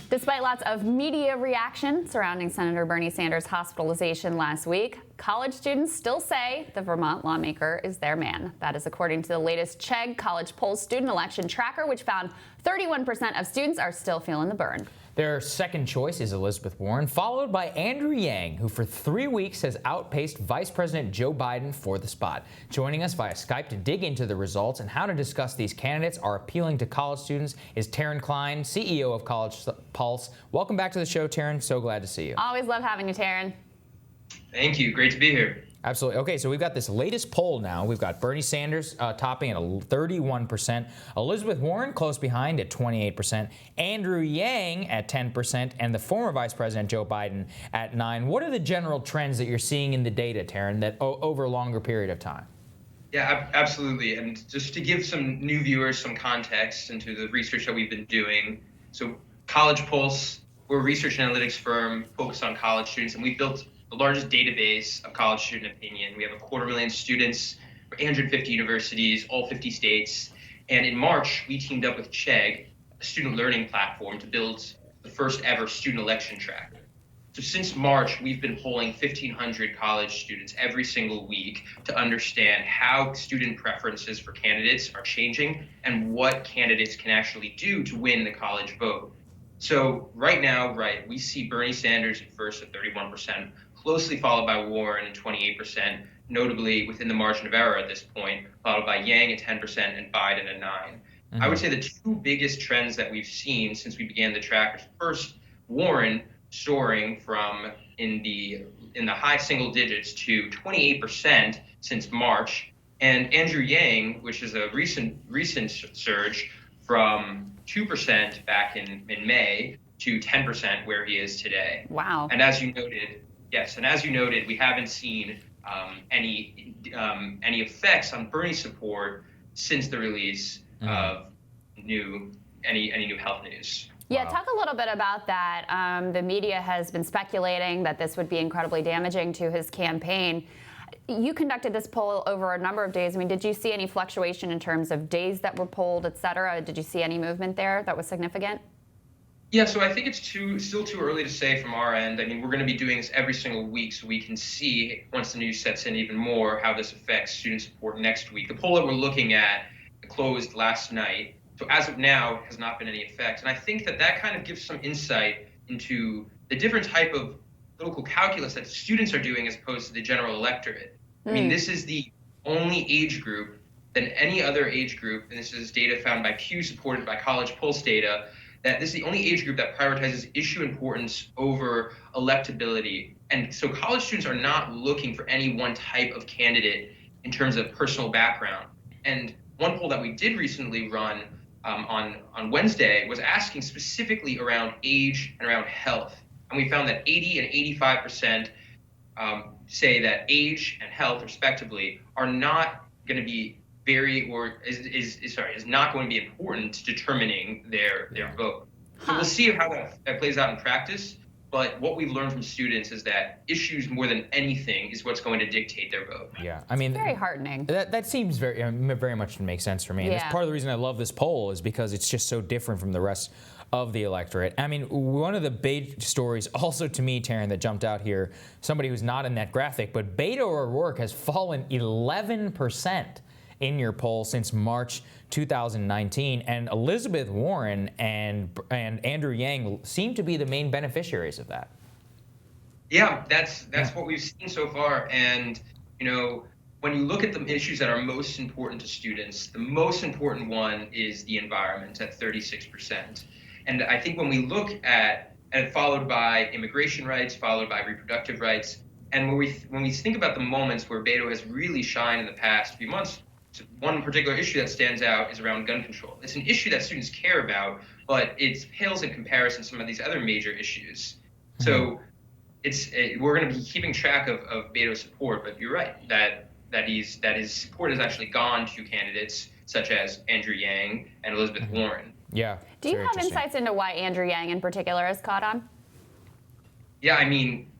Despite lots of media reaction surrounding Senator Bernie Sanders' hospitalization last week, college students still say the Vermont lawmaker is their man. That is according to the latest Chegg College Poll student election tracker, which found 31% of students are still feeling the burn. Their second choice is Elizabeth Warren, followed by Andrew Yang, who for 3 weeks has outpaced Vice President Joe Biden for the spot. Joining us via Skype to dig into the results and how to discuss these candidates are appealing to college students is Taryn Klein, CEO of College Pulse. Welcome back to the show, Taryn. So glad to see you. Always love having you, Taryn. Thank you. Great to be here. Absolutely. Okay, so we've got this latest poll now. We've got Bernie Sanders topping at 31%, Elizabeth Warren close behind at 28%, Andrew Yang at 10%, and the former Vice President Joe Biden at 9%. What are the general trends that you're seeing in the data, Taryn, that over a longer period of time? Yeah, absolutely. And just to give some new viewers some context into the research that we've been doing. So College Pulse, we're a research and analytics firm focused on college students, and we've built the largest database of college student opinion. We have 250,000 students, 850 universities, all 50 states. And in March, we teamed up with Chegg, a student learning platform, to build the first ever student election tracker. So since March, we've been polling 1,500 college students every single week to understand how student preferences for candidates are changing and what candidates can actually do to win the college vote. So right now, we see Bernie Sanders at first at 31%, closely followed by Warren at 28%, notably within the margin of error at this point, followed by Yang at 10% and Biden at 9%. Mm-hmm. I would say the two biggest trends that we've seen since we began the trackers: first, Warren soaring from in the high single digits to 28% since March, and Andrew Yang, which is a recent surge from 2% back in May to 10% where he is today. Wow. And as you noted, we haven't seen any effects on Bernie support since the release of any new health news. Yeah, Wow. talk a little bit about that. The media has been speculating that this would be incredibly damaging to his campaign. You conducted this poll over a number of days. I mean, did you see any fluctuation in terms of days that were polled, et cetera? Did you see any movement there that was significant? Yeah, so I think it's still too early to say from our end. I mean, we're going to be doing this every single week, so we can see, once the news sets in even more, how this affects student support next week. The poll that we're looking at closed last night, so as of now, has not been any effect. And I think that kind of gives some insight into the different type of political calculus that students are doing as opposed to the general electorate. I mean, this is the only age group than any other age group, and this is data found by Pew, supported by College Pulse data, that this is the only age group that prioritizes issue importance over electability. And so college students are not looking for any one type of candidate in terms of personal background. And one poll that we did recently run on Wednesday was asking specifically around age and around health. And we found that 80 and 85% say that age and health, respectively, are not going to be is not going to be important to determining their vote. So we'll see how that plays out in practice. But what we've learned from students is that issues more than anything is what's going to dictate their vote. Yeah, I mean, it's very heartening. That seems very much to make sense for me. And that's part of the reason I love this poll, is because it's just so different from the rest of the electorate. I mean, one of the big stories also to me, Taryn, that jumped out here, somebody who's not in that graphic, but Beto O'Rourke has fallen 11% in your poll since March 2019, and Elizabeth Warren and Andrew Yang seem to be the main beneficiaries of that. Yeah, that's what we've seen so far. And when you look at the issues that are most important to students, the most important one is the environment at 36%. And I think when we look at, and followed by immigration rights, followed by reproductive rights, and when we think about the moments where Beto has really shined in the past few months, one particular issue that stands out is around gun control. It's an issue that students care about, but it pales in comparison to some of these other major issues. So we're going to be keeping track of Beto's support, but you're right that his support has actually gone to candidates such as Andrew Yang and Elizabeth Warren. Yeah. Do you have insights into why Andrew Yang in particular is caught on? Yeah, I mean,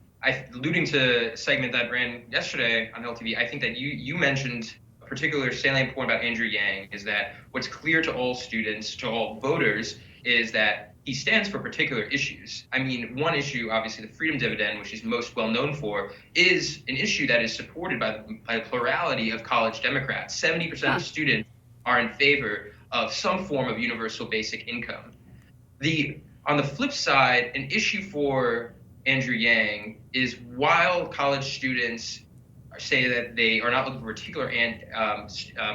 alluding to a segment that ran yesterday on LTV, I think that you mentioned a particular salient point about Andrew Yang is that what's clear to all students, to all voters, is that he stands for particular issues. I mean, one issue, obviously, the freedom dividend, which he's most well known for, is an issue that is supported by the plurality of college Democrats. 70% of students are in favor of some form of universal basic income. On the flip side, an issue for Andrew Yang is while college students say that they are not looking for a particular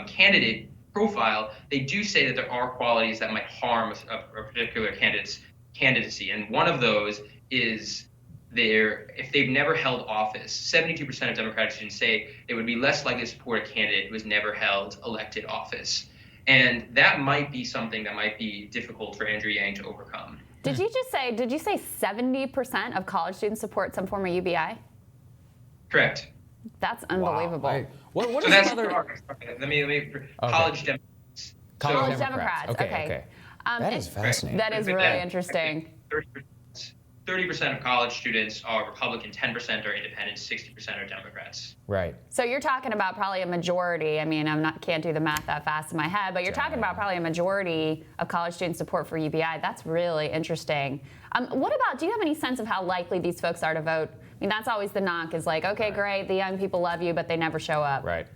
candidate profile, they do say that there are qualities that might harm a particular candidate's candidacy. And one of those is if they've never held office. 72% of Democratic students say they would be less likely to support a candidate who has never held elected office. And that might be something that might be difficult for Andrew Yang to overcome. Did you say 70% of college students support some form of UBI? Correct. That's unbelievable. Wow. What So is that's another? let me college Democrats. College Democrats. Okay. That is fascinating. That is really interesting. 30% of college students are Republican, 10% are independents, 60% are Democrats. Right. So you're talking about probably a majority. I mean, can't do the math that fast in my head, but you're talking about probably a majority of college student support for UBI. That's really interesting. Do you have any sense of how likely these folks are to vote? I mean, that's always the knock is like, okay, great, the young people love you, but they never show up. Right.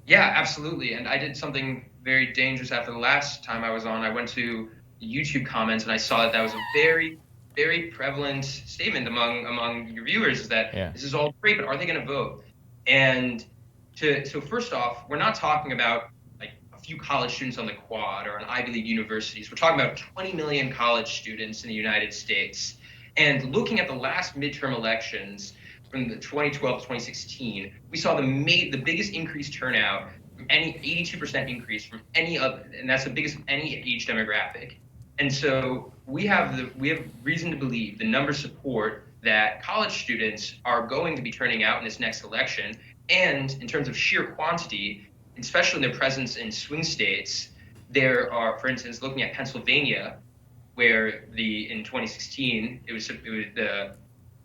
Yeah, absolutely. And I did something very dangerous after the last time I was on. I went to YouTube comments and I saw that was a very, very prevalent statement among your viewers is that this is all great, but are they going to vote? And so first off, we're not talking about like a few college students on the quad or on Ivy League universities. We're talking about 20 million college students in the United States. And looking at the last midterm elections from the 2012 to 2016, we saw the biggest increased turnout from any 82% increase from any of, and that's the biggest of any age demographic. And so we have reason to believe the numbers support that college students are going to be turning out in this next election. And in terms of sheer quantity, especially their presence in swing states, there are, for instance, looking at Pennsylvania, where in 2016 it was the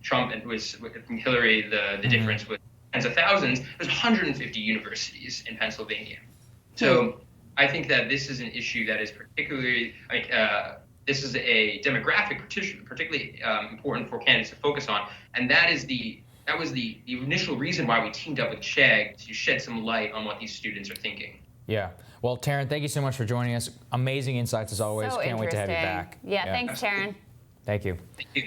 Trump and from Hillary the difference was tens of thousands. There's 150 universities in Pennsylvania. So I think that this is an issue that is particularly this is a demographic particularly important for candidates to focus on, and that was the initial reason why we teamed up with Chegg to shed some light on what these students are thinking. Yeah. Well, Taryn, thank you so much for joining us. Amazing insights as always. So Can't wait to have you back. Yeah, thanks, Taryn. Thank you.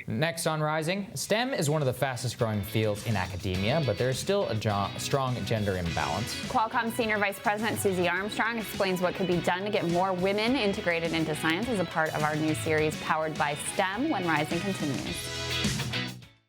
Next on Rising, STEM is one of the fastest growing fields in academia, but there is still a strong gender imbalance. Qualcomm Senior Vice President Susie Armstrong explains what could be done to get more women integrated into science as a part of our new series powered by STEM when Rising continues.